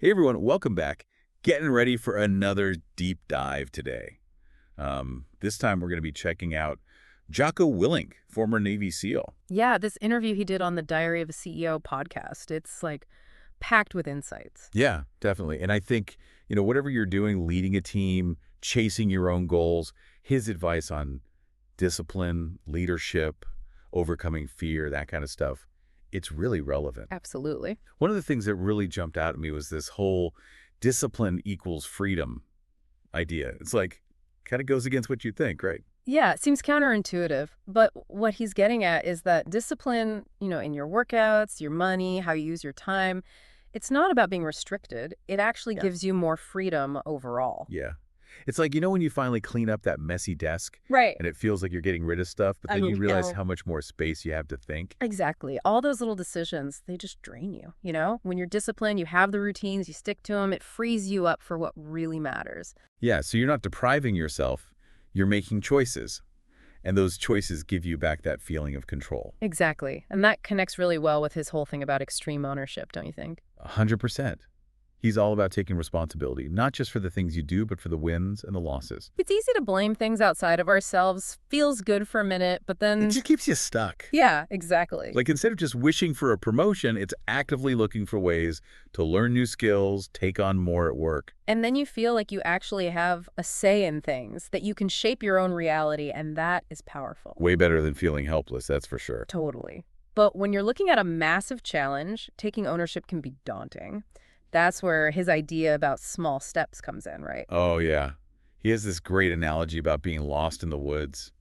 Hey everyone, welcome back. Getting ready for another deep dive today. This time we're going to be checking out Jocko Willink, former Navy SEAL. Yeah, this interview he did on the Diary of a CEO podcast, it's like packed with insights. Yeah, definitely. And I think, whatever you're doing, leading a team, chasing your own goals, his advice on discipline, leadership, overcoming fear, that kind of stuff, it's really relevant. Absolutely. One of the things that really jumped out at me was this whole discipline equals freedom idea. It's like, kind of goes against what you think, right? Yeah, it seems counterintuitive, but what he's getting at is that discipline, in your workouts, your money, how you use your time, it's not about being restricted. It actually Yeah. gives you more freedom overall. Yeah. It's like, when you finally clean up that messy desk Right. and it feels like you're getting rid of stuff, but I then you mean, realize how much more space you have to think. exactly. All those little decisions, they just drain you. When you're disciplined, you have the routines, you stick to them, it frees you up for what really matters. Yeah, so you're not depriving yourself, you're making choices. And those choices give you back that feeling of control. Exactly. And that connects really well with his whole thing about extreme ownership, don't you think? 100%. He's all about taking responsibility, not just for the things you do, but for the wins and the losses. It's easy to blame things outside of ourselves. Feels good for a minute, but It then... just keeps you stuck. Yeah, exactly. Like, instead of just wishing for a promotion, it's actively looking for ways to learn new skills, take on more at work. And then you feel like you actually have a say in things, that you can shape your own reality, and that is powerful. Way better than feeling helpless, that's for sure. Totally. But when you're looking at a massive challenge, taking ownership can be daunting. That's where his idea about small steps comes in, right? Oh, yeah. He has this great analogy about being lost in the woods.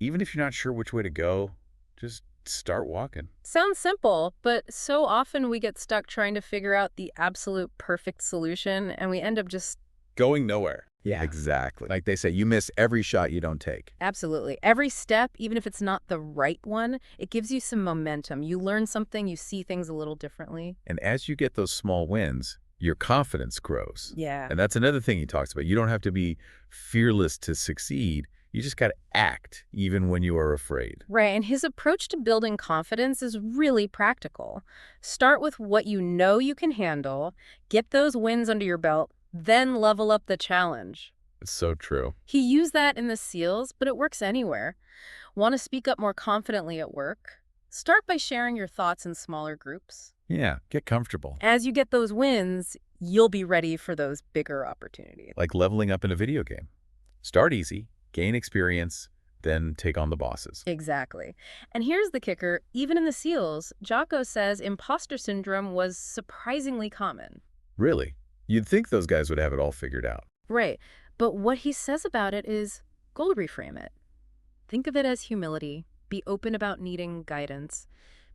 Even if you're not sure which way to go, just start walking. Sounds simple, but so often we get stuck trying to figure out the absolute perfect solution, and we end up just... Going nowhere. Yeah. Exactly. Like they say, you miss every shot you don't take. Absolutely. Every step, even if it's not the right one, it gives you some momentum. You learn something, you see things a little differently. And as you get those small wins, your confidence grows. Yeah. And that's another thing he talks about. You don't have to be fearless to succeed. You just got to act even when you are afraid. Right, and his approach to building confidence is really practical. Start with what you know you can handle, get those wins under your belt, then level up the challenge. It's so true. He used that in the SEALs, but it works anywhere. Want to speak up more confidently at work? Start by sharing your thoughts in smaller groups. Yeah, get comfortable. As you get those wins, you'll be ready for those bigger opportunities. Like leveling up in a video game. Start easy, gain experience, then take on the bosses. Exactly. And here's the kicker. Even in the SEALs, Jocko says imposter syndrome was surprisingly common. Really? You'd think those guys would have it all figured out. Right. But what he says about it is, go reframe it. Think of it as humility. Be open about needing guidance.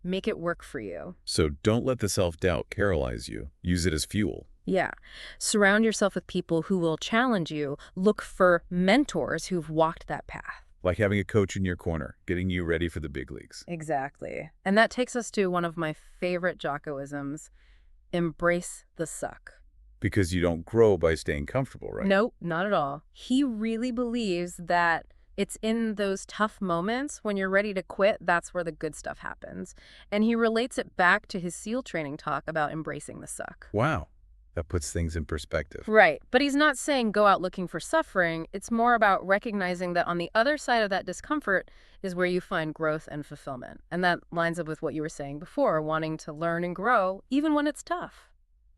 Make it work for you. So don't let the self-doubt paralyze you. Use it as fuel. Yeah. Surround yourself with people who will challenge you. Look for mentors who've walked that path. Like having a coach in your corner, getting you ready for the big leagues. Exactly. And that takes us to one of my favorite Jockoisms. Embrace the suck. Because you don't grow by staying comfortable, right? Nope, not at all. He really believes that it's in those tough moments when you're ready to quit, that's where the good stuff happens. And he relates it back to his SEAL training talk about embracing the suck. Wow. That puts things in perspective. Right. But he's not saying go out looking for suffering. It's more about recognizing that on the other side of that discomfort is where you find growth and fulfillment. And that lines up with what you were saying before, wanting to learn and grow even when it's tough.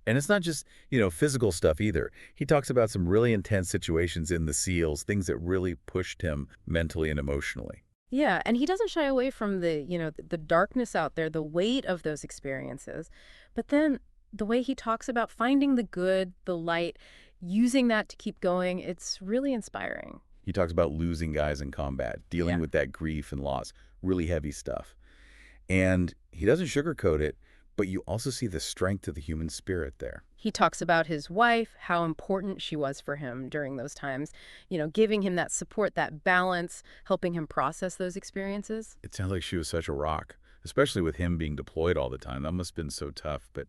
And it's not just, physical stuff either. He talks about some really intense situations in the SEALs, things that really pushed him mentally and emotionally. Yeah, and he doesn't shy away from the darkness out there, the weight of those experiences. But then the way he talks about finding the good, the light, using that to keep going, it's really inspiring. He talks about losing guys in combat, dealing Yeah. with that grief and loss, really heavy stuff. And he doesn't sugarcoat it, but you also see the strength of the human spirit there. He talks about his wife, how important she was for him during those times, giving him that support, that balance, helping him process those experiences. It sounds like she was such a rock, especially with him being deployed all the time. That must have been so tough, but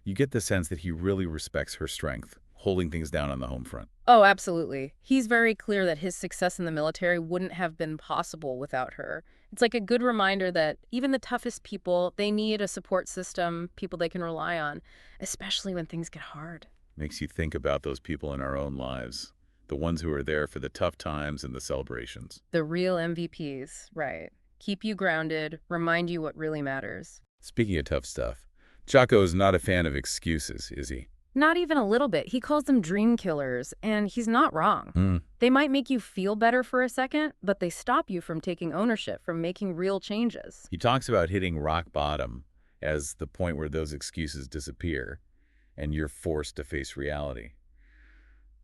you get the sense that he really respects her strength, holding things down on the home front. Oh, absolutely. He's very clear that his success in the military wouldn't have been possible without her. It's like a good reminder that even the toughest people, they need a support system, people they can rely on, especially when things get hard. Makes you think about those people in our own lives, the ones who are there for the tough times and the celebrations. The real MVPs, right. Keep you grounded, remind you what really matters. Speaking of tough stuff, Jocko is not a fan of excuses, is he? Not even a little bit. He calls them dream killers, and he's not wrong. Mm. They might make you feel better for a second, but they stop you from taking ownership, from making real changes. He talks about hitting rock bottom as the point where those excuses disappear and you're forced to face reality.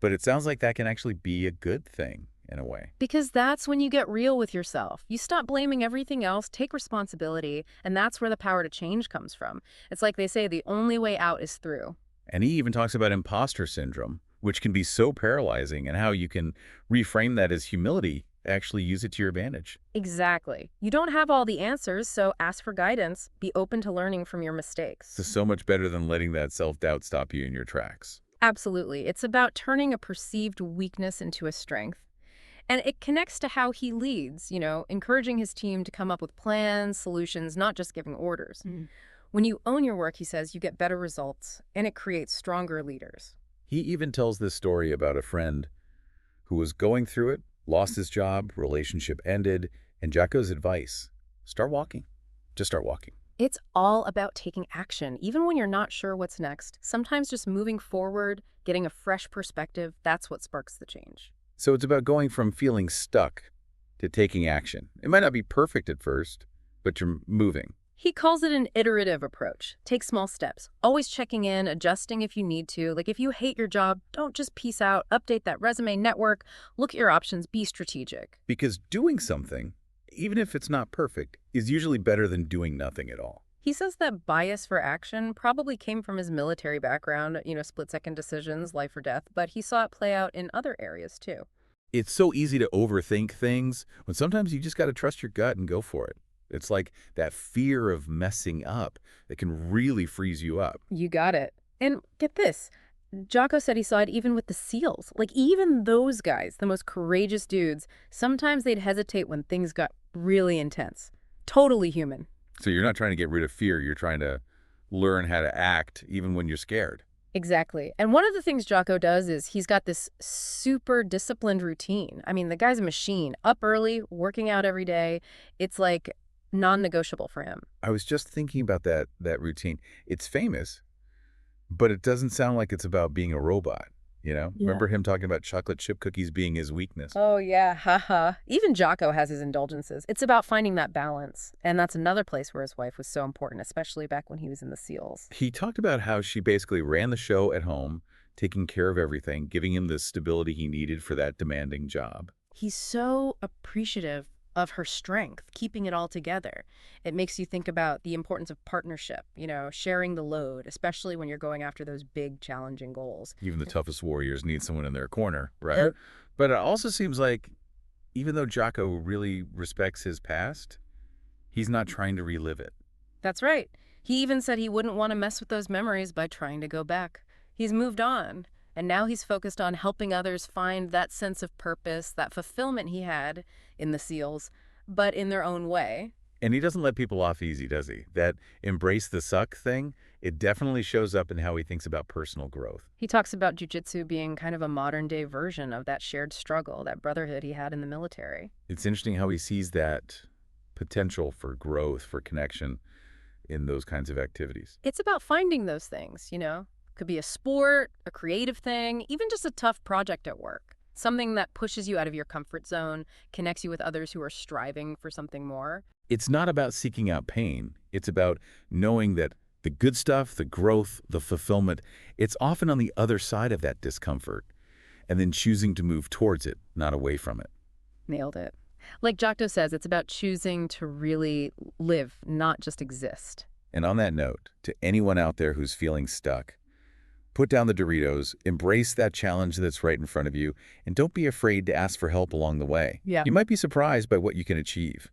But it sounds like that can actually be a good thing in a way. Because that's when you get real with yourself. You stop blaming everything else, take responsibility, and that's where the power to change comes from. It's like they say, the only way out is through. And he even talks about imposter syndrome, which can be so paralyzing, and how you can reframe that as humility, actually use it to your advantage. Exactly. You don't have all the answers, so ask for guidance. Be open to learning from your mistakes. This is so much better than letting that self-doubt stop you in your tracks. Absolutely. It's about turning a perceived weakness into a strength. And it connects to how he leads, encouraging his team to come up with plans, solutions, not just giving orders. When you own your work, he says, you get better results, and it creates stronger leaders. He even tells this story about a friend who was going through it, lost his job, relationship ended, and Jocko's advice: start walking. Just start walking. It's all about taking action, even when you're not sure what's next. Sometimes just moving forward, getting a fresh perspective, that's what sparks the change. So it's about going from feeling stuck to taking action. It might not be perfect at first, but you're moving. He calls it an iterative approach. Take small steps, always checking in, adjusting if you need to. Like if you hate your job, don't just peace out, update that resume, network, look at your options, be strategic. Because doing something, even if it's not perfect, is usually better than doing nothing at all. He says that bias for action probably came from his military background, split-second decisions, life or death, but he saw it play out in other areas too. It's so easy to overthink things when sometimes you just got to trust your gut and go for it. It's like that fear of messing up that can really freeze you up. You got it. And get this, Jocko said he saw it even with the SEALs. Like even those guys, the most courageous dudes, sometimes they'd hesitate when things got really intense. Totally human. So you're not trying to get rid of fear. You're trying to learn how to act even when you're scared. Exactly. And one of the things Jocko does is he's got this super disciplined routine. I mean, the guy's a machine. Up early, working out every day. It's like non-negotiable for him. I was just thinking about that routine. It's famous, but it doesn't sound like it's about being a robot, Yeah. Remember him talking about chocolate chip cookies being his weakness? Oh, yeah, haha. Even Jocko has his indulgences. It's about finding that balance. And that's another place where his wife was so important, especially back when he was in the SEALs. He talked about how she basically ran the show at home, taking care of everything, giving him the stability he needed for that demanding job. He's so appreciative of her strength, keeping it all together. It makes you think about the importance of partnership, sharing the load, especially when you're going after those big, challenging goals. Even the toughest warriors need someone in their corner, right? But it also seems like even though Jocko really respects his past, he's not trying to relive it. That's right. He even said he wouldn't want to mess with those memories by trying to go back. He's moved on, and now he's focused on helping others find that sense of purpose, that fulfillment he had in the SEALs, but in their own way. And he doesn't let people off easy, does he? That embrace the suck thing, it definitely shows up in how he thinks about personal growth. He talks about jiu-jitsu being kind of a modern-day version of that shared struggle, that brotherhood he had in the military. It's interesting how he sees that potential for growth, for connection in those kinds of activities. It's about finding those things, Could be a sport, a creative thing, even just a tough project at work. Something that pushes you out of your comfort zone, connects you with others who are striving for something more. It's not about seeking out pain. It's about knowing that the good stuff, the growth, the fulfillment, it's often on the other side of that discomfort, and then choosing to move towards it, not away from it. Nailed it. Like Jocko says, it's about choosing to really live, not just exist. And on that note, to anyone out there who's feeling stuck, put down the Doritos, embrace that challenge that's right in front of you, and don't be afraid to ask for help along the way. Yeah. You might be surprised by what you can achieve.